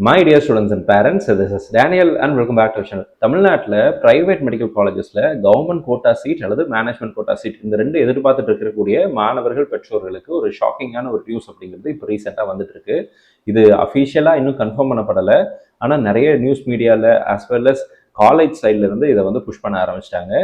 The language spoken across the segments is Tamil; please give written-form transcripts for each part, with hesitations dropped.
My dear students and parents, this is Daniel and welcome back to our channel. தமிழ்நாட்டில் பிரைவேட் மெடிக்கல் காலேஜஸில் கவர்மெண்ட் கோட்டா சீட் அல்லது மேனேஜ்மெண்ட் கோட்டா சீட் இந்த ரெண்டு எதிர்பார்த்துட்டு இருக்கக்கூடிய மாணவர்கள் பெற்றோர்களுக்கு ஒரு ஷாக்கிங்கான ஒரு நியூஸ் அப்படிங்கிறது இப்போ ரீசெண்டாக வந்துட்டு இருக்கு. இது அஃபீஷியலாக இன்னும் கன்ஃபார்ம் பண்ணப்படலை, ஆனால் நிறைய நியூஸ் மீடியாவில் ஆஸ் வெல் அஸ் காலேஜ் சைட்ல இருந்து இதை வந்து புஷ் பண்ண ஆரம்பிச்சிட்டாங்க.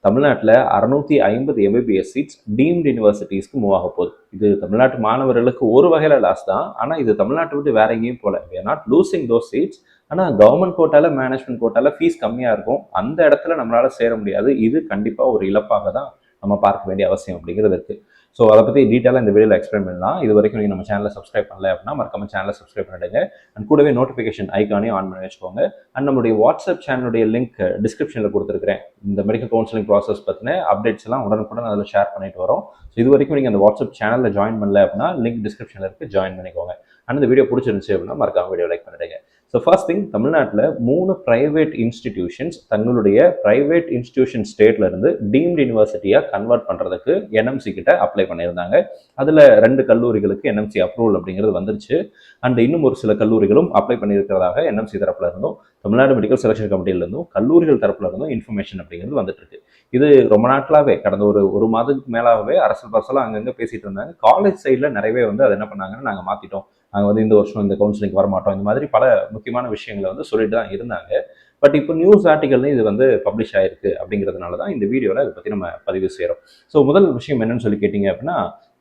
தமிழ்நாட்டில் 650 எம்பிபிஎஸ் சீட்ஸ் டீம்டு யூனிவர்சிட்டிஸ்க்கு மூவ் ஆக போகுது. இது தமிழ்நாட்டு மாணவர்களுக்கு ஒரு வகையில் லாஸ் தான், ஆனால் இது தமிழ்நாட்டை விட்டு வேற எங்கேயும் போல. we are not losing those seats. ஆனால் கவர்மெண்ட் கோட்டால மேனேஜ்மெண்ட் கோட்டால ஃபீஸ் கம்மியாக இருக்கும், அந்த இடத்துல நம்மளால சேர முடியாது. இது கண்டிப்பாக ஒரு இழப்பாக தான் நம்ம பார்க்க வேண்டிய அவசியம் அப்படிங்கிறது இருக்குது. ஸோ அதை பற்றி டீட்டெயிலாக இந்த வீடியோவில் எக்ஸ்பிளைன் பண்ணலாம். இது வரைக்கும் நீங்கள் நம்ம சேனலை சப்ஸ்கிரைப் பண்ணல அப்படின்னா மறக்காம சேனலை சப்ஸ்கிரைப் பண்ணிடுங்க. அண்ட் கூடவே நோட்டிஃபிகேஷன் ஐக்கானையும் ஆன் பண்ணி வச்சுக்கோங்க. அண்ட் நம்மளுடைய வாட்ஸ்அப் சேனலுடைய லிங்க் டிஸ்கிரிப்ஷனில் கொடுத்துருக்கிறேன். இந்த மெடிக்கல் கவுன்சிலிங் ப்ராசஸ் பற்றின அப்டேட்ஸ் எல்லாம் உடனுக்குடன் அதில் ஷேர் பண்ணிட்டு வரோம். ஸோ இது வரைக்கும் நீங்கள் அந்த வாட்ஸ்அப் சேனலில் ஜாயின் பண்ணல அப்படின்னா லிங்க் டிஸ்கிரிப்ஷனில் இருக்குது, ஜாயின் பண்ணிக்கோங்க. அண்ட் இந்த வீடியோ பிடிச்சிருந்துச்சு அப்படின்னா மறக்காம வீடியோ லைக் பண்ணிடுங்க. ஸோ ஃபர்ஸ்ட் திங், தமிழ்நாட்டில் 3 ப்ரைவேட் இன்ஸ்டிடியூஷன்ஸ் தங்களுடைய ப்ரைவேட் இன்ஸ்டிடியூஷன் ஸ்டேட்ல இருந்து டீம்டு யூனிவர்சிட்டியாக கன்வெர்ட் பண்ணுறதுக்கு என்எம்சி கிட்ட அப்ளை பண்ணியிருந்தாங்க. அதில் 2 கல்லூரிகளுக்கு என்எம்சி அப்ரூவல் அப்படிங்கிறது வந்துருச்சு. அண்ட் இன்னும் ஒரு சில கல்லூரிகளும் அப்ளை பண்ணியிருக்கிறதாக என்எம்சி தரப்புல இருந்தும் தமிழ்நாடு மெடிக்கல் செலெக்ஷன் கமிட்டியிலிருந்தும் கல்லூரிகள் தரப்புல இருந்தும் இன்ஃபர்மேஷன் அப்படிங்கிறது வந்துட்டு இருக்கு. இது ரொம்ப நாட்களாகவே கடந்த ஒரு மாதத்துக்கு மேலாகவே அரசு பரசலாக அங்கங்கே பேசிட்டு இருந்தாங்க. காலேஜ் சைடில் நிறையவே வந்து அதை என்ன பண்ணாங்கன்னா, நாங்கள் மாற்றிட்டோம், நாங்கள் வந்து இந்த வருஷம் இந்த கவுன்சிலிங் வரமாட்டோம், இந்த மாதிரி பல முக்கியமான விஷயங்களை வந்து சொல்லிட்டு தான் இருந்தாங்க. பட் இப்போ நியூஸ் ஆர்டிகல்லையும் இது வந்து பப்ளிஷ் ஆயிருக்கு அப்படிங்கிறதுனால தான் இந்த வீடியோவில் அதை பற்றி நம்ம பதிவு செய்கிறோம். ஸோ முதல் விஷயம் என்னன்னு சொல்லி கேட்டிங்க அப்படின்னா,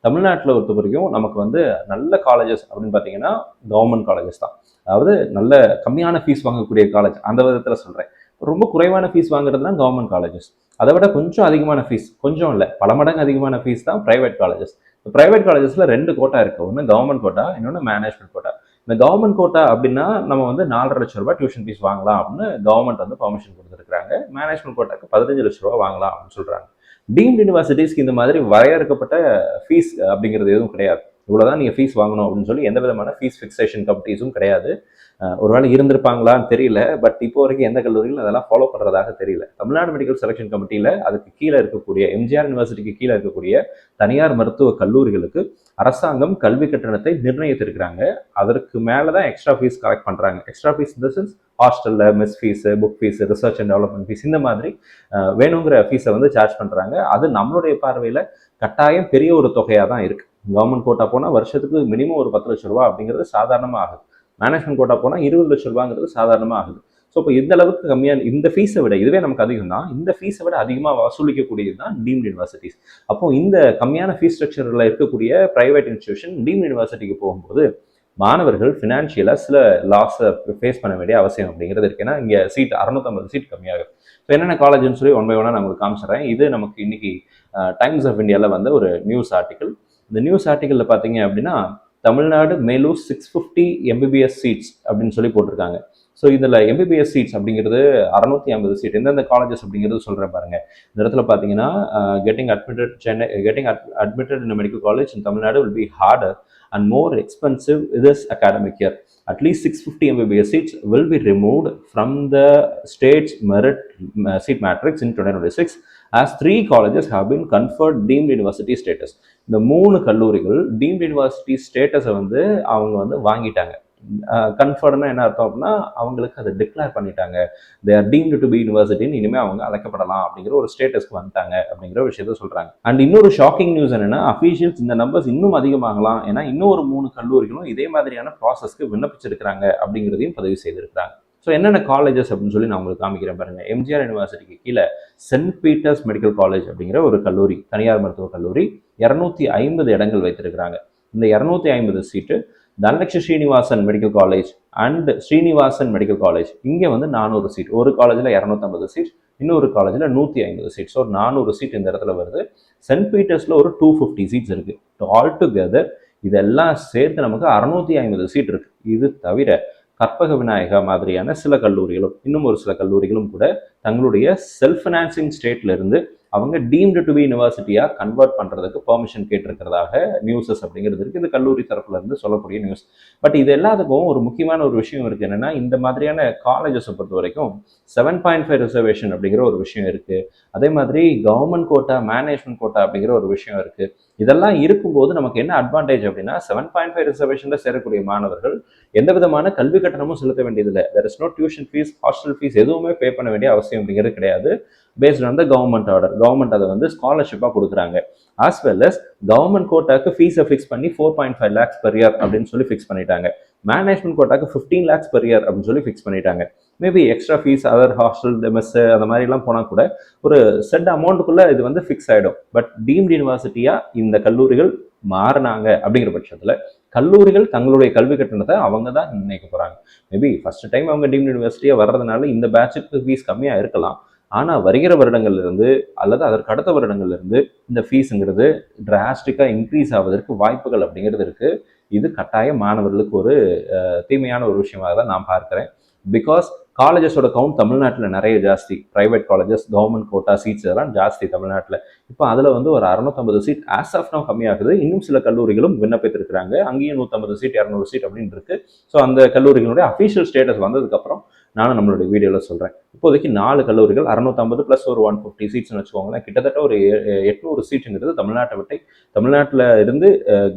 தமிழ்நாட்டில் பொறுத்த வரைக்கும் நமக்கு வந்து நல்ல காலேஜஸ் அப்படின்னு பார்த்தீங்கன்னா கவர்மெண்ட் காலேஜஸ் தான். அதாவது நல்ல கம்மியான ஃபீஸ் வாங்கக்கூடிய காலேஜ் அந்த விதத்தில் சொல்கிறேன். ரொம்ப குறைவான ஃபீஸ் வாங்குறது தான் கவர்மெண்ட் காலேஜஸ். அதை விட கொஞ்சம் அதிகமான ஃபீஸ், கொஞ்சம் இல்லை பல மடங்கு அதிகமான ஃபீஸ் தான் ப்ரைவேட் காலேஜஸ். ப்ரைவேட் காலேஜஸில் 2 கோட்டா இருக்குது. ஒன்று கவர்மெண்ட் கோட்டா, இன்னொன்று மேனேஜ்மெண்ட் கோட்டா. இந்த கவர்மெண்ட் கோட்டா அப்படின்னா நம்ம வந்து 4.5 லட்ச ரூபாய் டியூஷன் ஃபீஸ் வாங்கலாம் அப்படின்னு கவர்மெண்ட் வந்து பர்மிஷன் கொடுத்துருக்காங்க. மேனேஜ்மெண்ட் கோட்டாக்கு 15 லட்ச ரூபா வாங்கலாம் அப்படின்னு சொல்கிறாங்க. டீம்டு யூனிவர்சிட்டிஸ்க்கு இந்த மாதிரி வரையறுக்கப்பட்ட ஃபீஸ் அப்படிங்கிறது எதுவும் கிடையாது. இவ்வளோதான் நீங்கள் ஃபீஸ் வாங்கணும் அப்படின்னு சொல்லி எந்த விதமான ஃபீஸ் ஃபிக்சேஷன் கமிட்டிஸும் கிடையாது. ஒருவேளை இருந்திருப்பாங்களான்னு தெரியல, பட் இப்போ வரைக்கும் எந்த கல்லூரிகளும் அதெல்லாம் ஃபாலோ பண்ணுறதாக தெரியல. தமிழ்நாடு மெடிக்கல் செலெக்ஷன் கமிட்டியில் அதுக்கு கீழே இருக்கக்கூடிய எம்ஜிஆர் யூனிவர்சிட்டிக்கு கீழே இருக்கக்கூடிய தனியார் மருத்துவ கல்லூரிகளுக்கு அரசாங்கம் கல்வி கட்டணத்தை நிர்ணயித்திருக்கிறாங்க. அதற்கு மேலே தான் எக்ஸ்ட்ரா ஃபீஸ் கலெக்ட் பண்ணுறாங்க. எக்ஸ்ட்ரா ஃபீஸ் இந்த சென்ஸ் ஹாஸ்டலில் mess fees, book fees, research and development fees, இந்த மாதிரி வேணுங்கிற ஃபீஸை வந்து சார்ஜ் பண்ணுறாங்க. அது நம்மளுடைய பார்வையில் கட்டாயம் பெரிய ஒரு தொகையாக தான் இருக்குது. கவர்மெண்ட் கோட்டா போனால் வருஷத்துக்கு மினிமம் ஒரு 10 லட்ச ரூபா அப்படிங்கிறது சாதாரணமாக ஆகுது. மேனேஜ்மெண்ட் கோட்டா போனால் 20 லட்ச ரூபாங்கிறது சாதாரணமாக ஆகுது. ஸோ இப்போ இந்த அளவுக்கு கம்மியான இந்த ஃபீஸை விட, இதுவே நமக்கு அதிகம் தான், இந்த ஃபீஸை விட அதிகமாக வசூலிக்கக்கூடியது தான் டீம்டு யூனிவர்சிட்டிஸ். அப்போ இந்த கம்மியான ஃபீஸ் ஸ்ட்ரக்சரில் இருக்கக்கூடிய ப்ரைவேட் இன்ஸ்டிடியூஷன் டீம்டு யூனிவர்சிட்டிக்கு போகும்போது மாணவர்கள் ஃபினான்ஷியலாக சில லாஸை ஃபேஸ் பண்ண வேண்டிய அவசியம் அப்படிங்கிறது இருக்கு. ஏன்னா இங்கே சீட் 650 சீட் கம்மியாகும். ஸோ என்னென்ன காலேஜ்னு சொல்லி ஒன் பை ஒன்னாக நான் உங்களுக்கு காமிச்சிடுறேன். இது நமக்கு இன்னைக்கு டைம்ஸ் ஆஃப் இந்தியாவில் வந்த ஒரு நியூஸ் ஆர்டிக்கல். இந்த நியூஸ் ஆர்டிக்கலில் பார்த்தீங்க அப்படின்னா, Tamil Nadu may lose 650 MBBS seats அப்படின்னு சொல்லி போட்டிருக்காங்க. ஸோ இதில் MBBS சீட்ஸ் அப்படிங்கிறது 650 சீட். எந்தெந்த காலேஜஸ் அப்படிங்கிறது சொல்கிறேன் பாருங்க. இந்த இடத்துல பார்த்தீங்கன்னா, getting admitted in a medical college in Tamil Nadu will be harder and more expensive this academic year. At least 650 MBBS seats will be removed from the state's merit seat matrix in 2026 as 3 colleges have been conferred deemed university status. இந்த 3 கல்லூரிகள் டீம்டு யூனிவர்சிட்டி ஸ்டேட்டஸை வந்து அவங்க வந்து வாங்கிட்டாங்க. கன்ஃபர்ட்னா என்ன அர்த்தம் அப்படின்னா, அவங்களுக்கு அதை டிக்ளேர் பண்ணிட்டாங்க. They are deemed to be யூனிவர்சிட்டின்னு இனிமேல் அவங்க அழைக்கப்படலாம் அப்படிங்கிற ஒரு ஸ்டேட்டஸ்க்கு வந்துட்டாங்க அப்படிங்கிற ஒரு விஷயத்த சொல்றாங்க. அண்ட் இன்னொரு ஷாக்கிங் நியூஸ் என்னன்னா, அஃபீஷியல்ஸ் இந்த நம்பர்ஸ் இன்னும் அதிகமாகலாம், ஏன்னா இன்னொரு 3 கல்லூரிகளும் இதே மாதிரியான ப்ராசஸ்க்கு விண்ணப்பிச்சிருக்கிறாங்க அப்படிங்கிறதையும் பதிவு செய்திருக்கிறாங்க. ஸோ என்னென்ன காலேஜஸ் அப்படின்னு சொல்லி நான் உங்களுக்கு காமிக்கிறேன் பாருங்க. எம்ஜிஆர் யூனிவர்சிட்டிக்கு கீழே சென்ட் பீட்டர்ஸ் மெடிக்கல் காலேஜ் அப்படிங்கிற ஒரு கல்லூரி, தனியார் மருத்துவக் கல்லூரி, 250 இடங்கள் வைத்திருக்கிறாங்க. இந்த 250 seat Dhanalakshmi Srinivasan medical college and Srinivasan medical college, இங்கே வந்து 400 சீட். ஒரு காலேஜில் 250 சீட், இன்னொரு காலேஜில் 150 சீட். ஸோ 400 சீட் இந்த இடத்துல வருது. சென்ட் பீட்டர்ஸில் ஒரு 250 சீட்ஸ் இருக்குது. ஆல் டுகெதர் இதெல்லாம் சேர்த்து நமக்கு 650 சீட் இருக்குது. இது தவிர கற்பக விநாயகா மாதிரியான சில கல்லூரிகளும் இன்னும் ஒரு சில கல்லூரிகளும் கூட தங்களுடைய செல்ஃப் ஃபினான்சிங் ஸ்டேட்ல இருந்து அவங்க டீம்டு டு பி யூனிவர்சிட்டியாக கன்வெர்ட் பண்ணுறதுக்கு பெர்மிஷன் கேட்டிருக்கிறதாக நியூஸஸ் அப்படிங்கிறது இருக்குது. இது கல்லூரி தரப்புல இருந்து சொல்லக்கூடிய நியூஸ். பட் இது எல்லாத்துக்கும் ஒரு முக்கியமான ஒரு விஷயம் இருக்குது. என்னென்னா இந்த மாதிரியான காலேஜஸை பொறுத்த வரைக்கும் 7.5 ரிசர்வேஷன் அப்படிங்கிற ஒரு விஷயம் இருக்குது. அதே மாதிரி கவர்மெண்ட் கோட்டா, மேனேஜ்மெண்ட் கோட்டா அப்படிங்கிற ஒரு விஷயம் இருக்குது. இதெல்லாம் இருக்கும்போது நமக்கு என்ன அட்வான்டேஜ் அப்படின்னா 7.5 ரிசர்வேஷனில் சேரக்கூடிய மாணவர்கள் எந்த விதமான கல்வி கட்டணமும் செலுத்த வேண்டியதில்லை. There is no tuition fees, hostel fees எதுவுமே பே பண்ண வேண்டிய அவசியம் அப்படிங்கிறது கிடையாது. Based on the government order. Government அதை வந்து ஸ்காலர்ஷிப்பாக கொடுக்குறாங்க. ஆஸ் வெல் அஸ் கவர்மெண்ட் கோட்டாக்கு ஃபீஸை ஃபிக்ஸ் பண்ணி 4.5 lakhs per year அப்படின்னு சொல்லி ஃபிக்ஸ் பண்ணிட்டாங்க. மேனேஜ்மெண்ட் கோட்டாக்கு 15 lakhs per year அப்படின்னு சொல்லி ஃபிக்ஸ் பண்ணிட்டாங்க. Maybe extra fees, other hostel, mess அந்த மாதிரிலாம் போனால் கூட ஒரு செட் அமௌண்ட்டுக்குள்ளே இது வந்து ஃபிக்ஸ் ஆகிடும். பட் டீம்டு யூனிவர்சிட்டியாக இந்த கல்லூரிகள் மாறினாங்க அப்படிங்கிற பட்சத்தில் கல்லூரிகள் தங்களுடைய கல்வி கட்டணத்தை அவங்க தான் நிர்ணயிக்க போகிறாங்க. மேபி ஃபர்ஸ்ட் டைம் அவங்க டீம்டு யூனிவர்சிட்டியாக வர்றதுனால இந்த பேட்சுக்கு ஃபீஸ் கம்மியாக இருக்கலாம். ஆனால் வருகிற வருடங்கள்லேருந்து அல்லது அதற்கு அடுத்த வருடங்கள்லேருந்து இந்த ஃபீஸுங்கிறது டிராஸ்டிக்காக இன்க்ரீஸ் ஆவதற்கு வாய்ப்புகள் அப்படிங்கிறது இருக்குது. இது கட்டாயம் மாணவர்களுக்கு ஒரு தீமையான ஒரு விஷயமாக தான் நான் பார்க்குறேன். பிகாஸ் காலேஜஸோட கவுண்ட் தமிழ்நாட்டில் நிறைய ஜாஸ்தி. Private colleges, government quota seats இதெல்லாம் ஜாஸ்தி தமிழ்நாட்டில். இப்போ அதில் வந்து ஒரு 650 சீட் ஆஸ் ஆஃப் நவ் கம்மியாகுது. இன்னும் சில கல்லூரிகளும் விண்ணப்பித்திருக்கிறாங்க. அங்கேயும் 150 சீட், 200 சீட் அப்படின்னு இருக்கு. ஸோ அந்த கல்லூரிகளுடைய அஃபீஷியல் ஸ்டேட்டஸ் வந்ததுக்கப்புறம் நானும் நம்மளுடைய வீடியோவில் சொல்கிறேன். இப்போதைக்கு 4 கல்லூரிகள் 650 ப்ளஸ் ஒரு 150 சீட்ஸ்னு வச்சுக்கோங்களேன். கிட்டத்தட்ட ஒரு 800 சீட்டுங்கிறது தமிழ்நாட்டை விட்டு, தமிழ்நாட்டில் இருந்து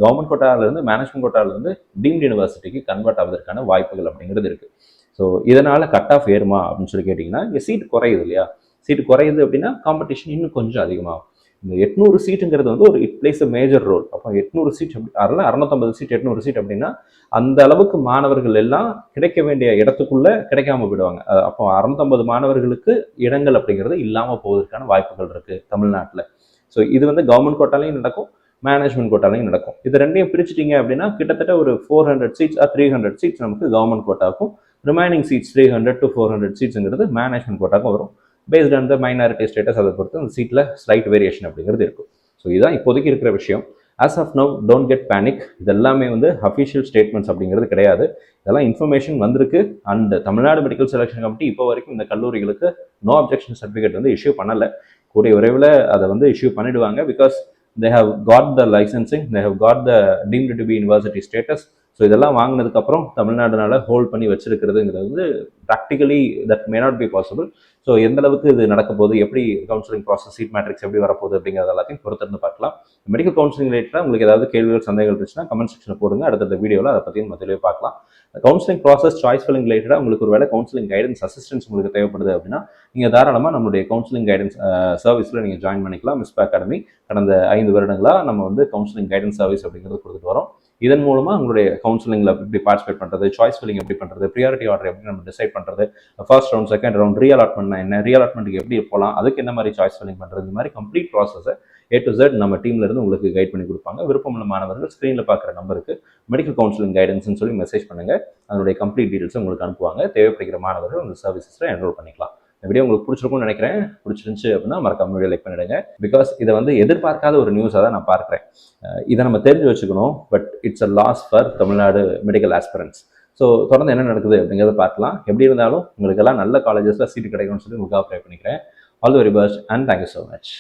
கவர்மெண்ட் கோட்டாவிலிருந்து, மேனேஜ்மெண்ட் கோட்டாவிலிருந்து டீம்டு யூனிவர்சிட்டிக்கு கன்வெர்ட் ஆவதற்கான வாய்ப்புகள் அப்படிங்கிறது இருக்குது. ஸோ இதனால் கட் ஆஃப் ஏறுமா அப்படின்னு சொல்லி கேட்டிங்கன்னா, இங்கே சீட் குறையுது இல்லையா? சீட்டு குறையுது அப்படின்னா காம்படிஷன் இன்னும் கொஞ்சம் அதிகமாகும். இந்த 800 சீட்டுங்கிறது வந்து ஒரு it plays a major role. அப்போ 800 சீட் அதெல்லாம் 650 சீட் 800 சீட் அப்படின்னா அந்த அளவுக்கு மாணவர்கள் எல்லாம் கிடைக்க வேண்டிய இடத்துக்குள்ள கிடைக்காம போயிடுவாங்க. அப்போ 650 மாணவர்களுக்கு இடங்கள் அப்படிங்கிறது இல்லாமல் போவதற்கான வாய்ப்புகள் இருக்கு தமிழ்நாட்டில். ஸோ இது வந்து கவர்மெண்ட் கோட்டாலையும் நடக்கும், மேனேஜ்மெண்ட் கோட்டாலையும் நடக்கும். இது ரெண்டையும் பிரிச்சுட்டீங்க அப்படின்னா கிட்டத்தட்ட ஒரு 400 சீட்ஸ் 300 சீட்ஸ் நமக்கு கவர்மெண்ட் கோட்டாக்கும், ரிமைனிங் சீட்ஸ் 300 to 400 சீட்ஸுங்கிறது மேனேஜ்மெண்ட் கோட்டாக்கும் வரும். Based on the minority status அதை பொறுத்து அந்த சீட்டில் ஸ்லைட் வேரியேஷன் அப்படிங்கிறது இருக்கும். ஸோ இதுதான் இப்போதைக்கு இருக்கிற விஷயம். As of now don't get panic. இதெல்லாமே வந்து அஃபிஷியல் ஸ்டேட்மெண்ட்ஸ் அப்படிங்கிறது கிடையாது. இதெல்லாம் இன்ஃபர்மேஷன் வந்திருக்கு. And Tamil Nadu medical selection committee இப்போ வரைக்கும் இந்த கல்லூரிகளுக்கு நோ அப்ஜெக்ஷன் சர்டிஃபிகேட் வந்து இஷ்யூ பண்ணலை. கூடிய விரைவில் அதை வந்து இஷ்யூ பண்ணிடுவாங்க. Because they have got the licensing, they have got the deemed to be university status. So இதெல்லாம் வாங்கினதுக்கப்புறம் தமிழ்நாடுனால ஹோல்ட் பண்ணி வச்சிருக்கிறதுங்கிறது வந்து practically that may not be possible. So எந்த அளவுக்கு இது நடக்க போகுது, எப்படி கவுன்சிலிங் ப்ராசஸ், சீட் மேட்ரிக்ஸ் எப்படி வரப்போகுது அப்படிங்கிறது எல்லாத்தையும் பொறுத்திருந்து பார்க்கலாம். மெடிக்கல் கவுன்சிலிங் ரிலேட்டடாக உங்களுக்கு ஏதாவது கேள்விகள், சந்தேகங்கள் இருந்துச்சுன்னா கமெண்ட் செக்ஷனில் போடுங்க. அடுத்த வீடியோவில் அதை பற்றி நம்ம தெளிவாக பார்க்கலாம். கவுன்சிலிங் ப்ராசஸ், சாய்ஸ் ஃபில்லிங் ரிலேட்டடாக உங்களுக்கு ஒரு வேலை கவுன்சிலிங் கைடன்ஸ் அசிஸ்டன்ஸ் உங்களுக்கு தேவைப்படுது அப்படின்னா நீங்கள் தாராளமாக நம்மளுடைய கவுன்சிலிங் கைடன்ஸ் சர்வீஸில் நீங்கள் ஜாயின் பண்ணிக்கலாம். மிஸ்பா அகாடமி கடந்த 5 வருடங்களாக நம்ம வந்து கவுன்சிலிங் கைடன்ஸ் சர்வீஸ் அப்படிங்கிறது கொடுத்துட்டு வரோம். இதன் மூலமாக உங்களுடைய கவுன்சிலிங்கில் எப்படி பார்ட்டிசிபேட் பண்ணுறது, சாய்ஸ் ஃபில்லிங் எப்படி பண்ணுறது, ப்ரியாரிட்டி ஆர்டர் எப்படி நம்ம டிசைட் பண்ணுறது, ஃபர்ஸ்ட் ரவுண்ட், செகண்ட் ரவுண்ட், ரீஅலாட்மெண்ட்னா என்ன, ரீஅலாட்மெண்ட்டுக்கு எப்படி போகலாம், அதுக்கு என்ன மாதிரி சாய்ஸ் ஃபில்லிங் பண்ணுறது, இந்த மாதிரி கம்ப்ளீட் ப்ராசஸை A to Z நம்ம டீம்ல இருந்து உங்களுக்கு கைட் பண்ணி கொடுப்பாங்க. விருப்பமுள்ள மாணவர்கள் ஸ்க்ரீனில் பார்க்குற நம்பருக்கு மெடிக்கல் கவுன்சிலிங் கைடன்ஸ்னு சொல்லி மெசேஜ் பண்ணுங்க. அதனுடைய கம்ப்ளீட் டீடைல்ஸ் உங்களுக்கு அனுப்புவாங்க. தேவைப்படுகிற மாணவர்கள் அந்த சர்வீசஸில் என்ரோல் பண்ணிக்கலாம். இந்த வீடியோ உங்களுக்கு பிடிச்சிருக்கும்னு நினைக்கிறேன். பிடிச்சிருந்துச்சு அப்படின்னா மறக்காம வீடியோ லைக் பண்ணிடுங்க. பிகாஸ் இதை வந்து எதிர்பார்க்காத ஒரு நியூஸாக தான் நான் பார்க்குறேன். இதை நம்ம தெரிஞ்சு வச்சுக்கணும். But it's a loss for Tamil Nadu medical aspirants. So தொடர்ந்து என்ன நடக்குது அப்படிங்கிறத பார்க்கலாம். எப்படி இருந்தாலும் உங்களுக்கு எல்லாம் நல்ல காலேஜஸில் சீட்டு கிடைக்கும்னு சொல்லி உங்களுக்காக ப்ரே பண்ணிக்கிறேன். All the very best and thank you so much.